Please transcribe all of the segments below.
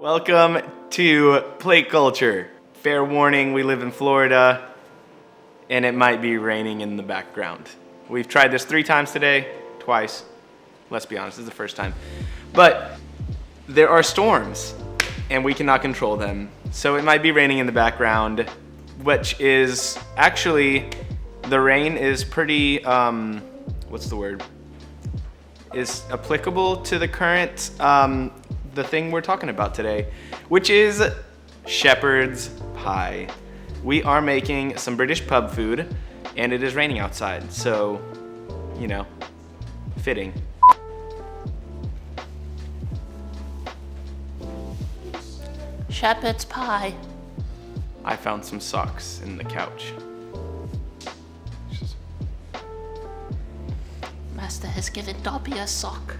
Welcome to Plate Culture. Fair warning, we live in Florida, and it might be raining in the background. We've tried this 3 times today, twice. Let's be honest, this is the first time. But there are storms, and we cannot control them. So it might be raining in the background, which is actually, the rain is pretty, what's the word? Is applicable to the current, the thing we're talking about today, which is shepherd's pie. We are making some British pub food, and it is raining outside, so, you know, fitting. Shepherd's pie. I found some socks in the couch. Master has given Dobby a sock.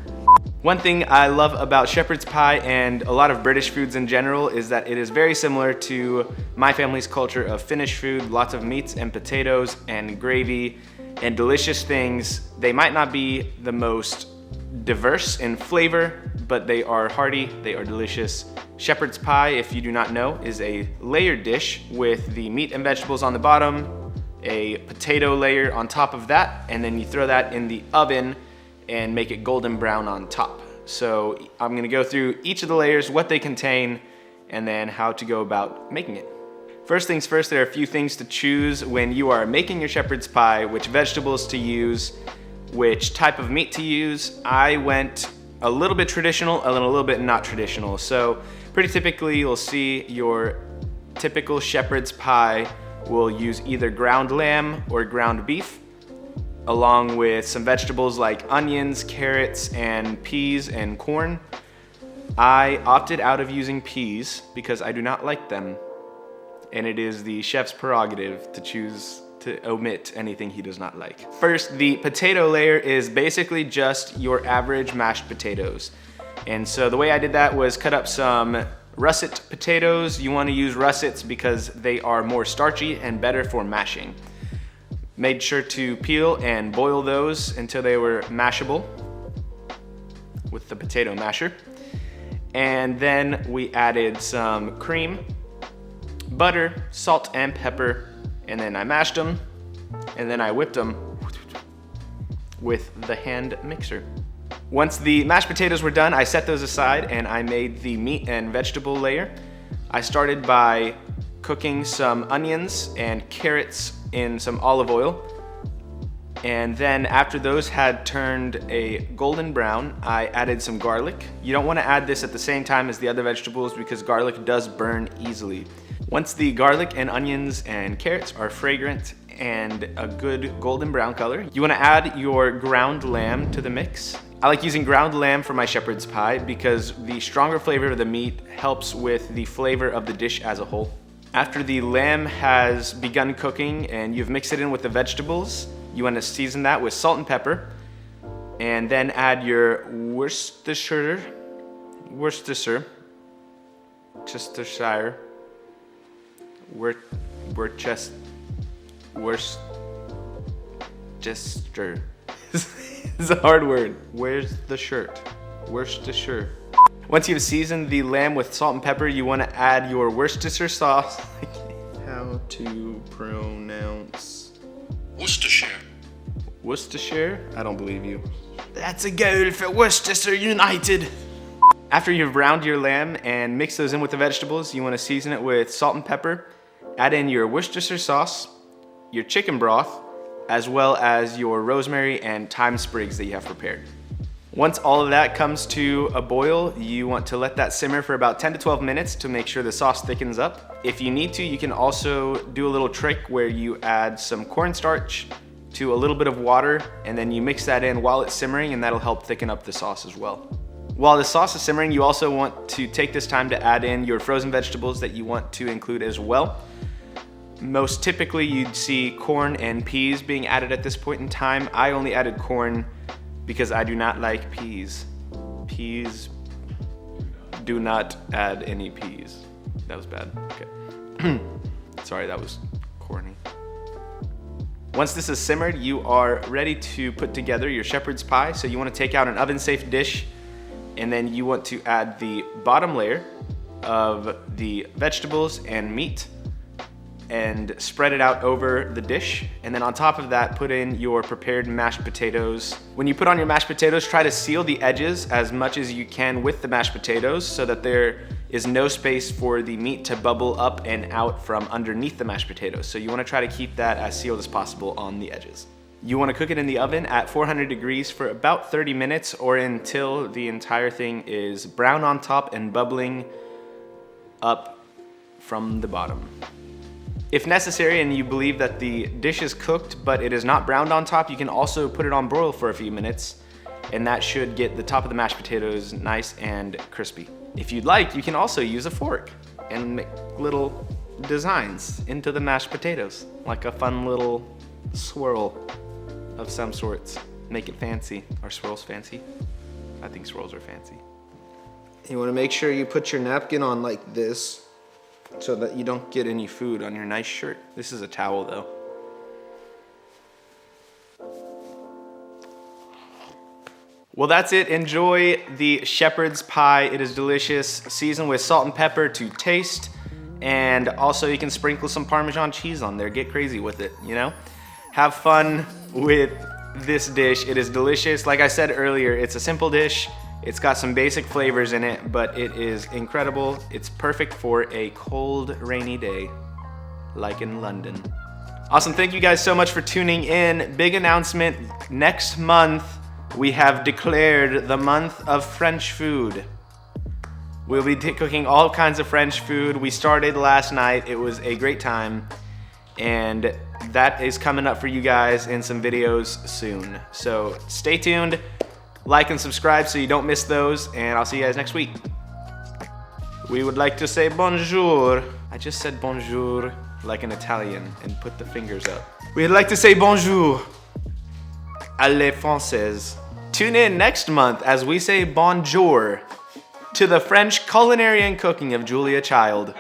One thing I love about shepherd's pie and a lot of British foods in general is that it is very similar to my family's culture of Finnish food, lots of meats and potatoes and gravy and delicious things. They might not be the most diverse in flavor, but they are hearty, they are delicious. Shepherd's pie, if you do not know, is a layered dish with the meat and vegetables on the bottom, a potato layer on top of that, and then you throw that in the oven and make it golden brown on top. So I'm gonna go through each of the layers, what they contain, and then how to go about making it. First things first, there are a few things to choose when you are making your shepherd's pie, which vegetables to use, which type of meat to use. I went a little bit traditional and a little bit not traditional. So pretty typically you'll see your typical shepherd's pie will use either ground lamb or ground beef, along with some vegetables like onions, carrots, and peas and corn. I opted out of using peas because I do not like them, and it is the chef's prerogative to choose to omit anything he does not like. First, the potato layer is basically just your average mashed potatoes. And so the way I did that was cut up some russet potatoes. You want to use russets because they are more starchy and better for mashing. Made sure to peel and boil those until they were mashable with the potato masher. And then we added some cream, butter, salt, and pepper, and then I mashed them, and then I whipped them with the hand mixer. Once the mashed potatoes were done, I set those aside and I made the meat and vegetable layer. I started by cooking some onions and carrots in some olive oil. And then after those had turned a golden brown, I added some garlic. You don't want to add this at the same time as the other vegetables because garlic does burn easily. Once the garlic and onions and carrots are fragrant and a good golden brown color, you want to add your ground lamb to the mix. I like using ground lamb for my shepherd's pie because the stronger flavor of the meat helps with the flavor of the dish as a whole. After the lamb has begun cooking and you've mixed it in with the vegetables, you want to season that with salt and pepper, and then add your Worcestershire, Worcester, it's a hard word. Where's the shirt? Worcestershire. Once you've seasoned the lamb with salt and pepper, you want to add your Worcestershire sauce. How to pronounce? Worcestershire. Worcestershire? I don't believe you. That's a goal for Worcester United. After you've browned your lamb and mixed those in with the vegetables, you want to season it with salt and pepper. Add in your Worcestershire sauce, your chicken broth, as well as your rosemary and thyme sprigs that you have prepared. Once all of that comes to a boil, you want to let that simmer for about 10 to 12 minutes to make sure the sauce thickens up. If you need to, you can also do a little trick where you add some cornstarch to a little bit of water, and then you mix that in while it's simmering, and that'll help thicken up the sauce as well. While the sauce is simmering, you also want to take this time to add in your frozen vegetables that you want to include as well. Most typically, you'd see corn and peas being added at this point in time. I only added corn because I do not like peas. Peas, do not add any peas. That was bad, okay. Sorry, that was corny. Once this is simmered, you are ready to put together your shepherd's pie. So you want to take out an oven-safe dish, and then you want to add the bottom layer, of the vegetables and meat and spread it out over the dish. And then on top of that, put in your prepared mashed potatoes. When you put on your mashed potatoes, try to seal the edges as much as you can with the mashed potatoes so that there is no space for the meat to bubble up and out from underneath the mashed potatoes. So you wanna try to keep that as sealed as possible on the edges. You wanna cook it in the oven at 400 degrees for about 30 minutes or until the entire thing is brown on top and bubbling up from the bottom. If necessary and you believe that the dish is cooked but it is not browned on top, you can also put it on broil for a few minutes and that should get the top of the mashed potatoes nice and crispy. If you'd like, you can also use a fork and make little designs into the mashed potatoes, like a fun little swirl of some sorts. Make it fancy. Are swirls fancy? I think swirls are fancy. You wanna make sure you put your napkin on like this so that you don't get any food on your nice shirt. This is a towel though. Well, that's it. Enjoy the shepherd's pie. It is delicious, seasoned with salt and pepper to taste. And also you can sprinkle some Parmesan cheese on there. Get crazy with it, you know? Have fun with this dish. It is delicious. Like I said earlier, it's a simple dish. It's got some basic flavors in it, but it is incredible. It's perfect for a cold, rainy day, like in London. Awesome, thank you guys so much for tuning in. Big announcement, next month, we have declared the month of French food. We'll be cooking all kinds of French food. We started last night, it was a great time. And that is coming up for you guys in some videos soon. So stay tuned. Like and subscribe so you don't miss those, and I'll see you guys next week. We would like to say bonjour. I just said bonjour like an Italian and put the fingers up. We'd like to say bonjour à les Françaises. Tune in next month as we say bonjour to the French culinary and cooking of Julia Child.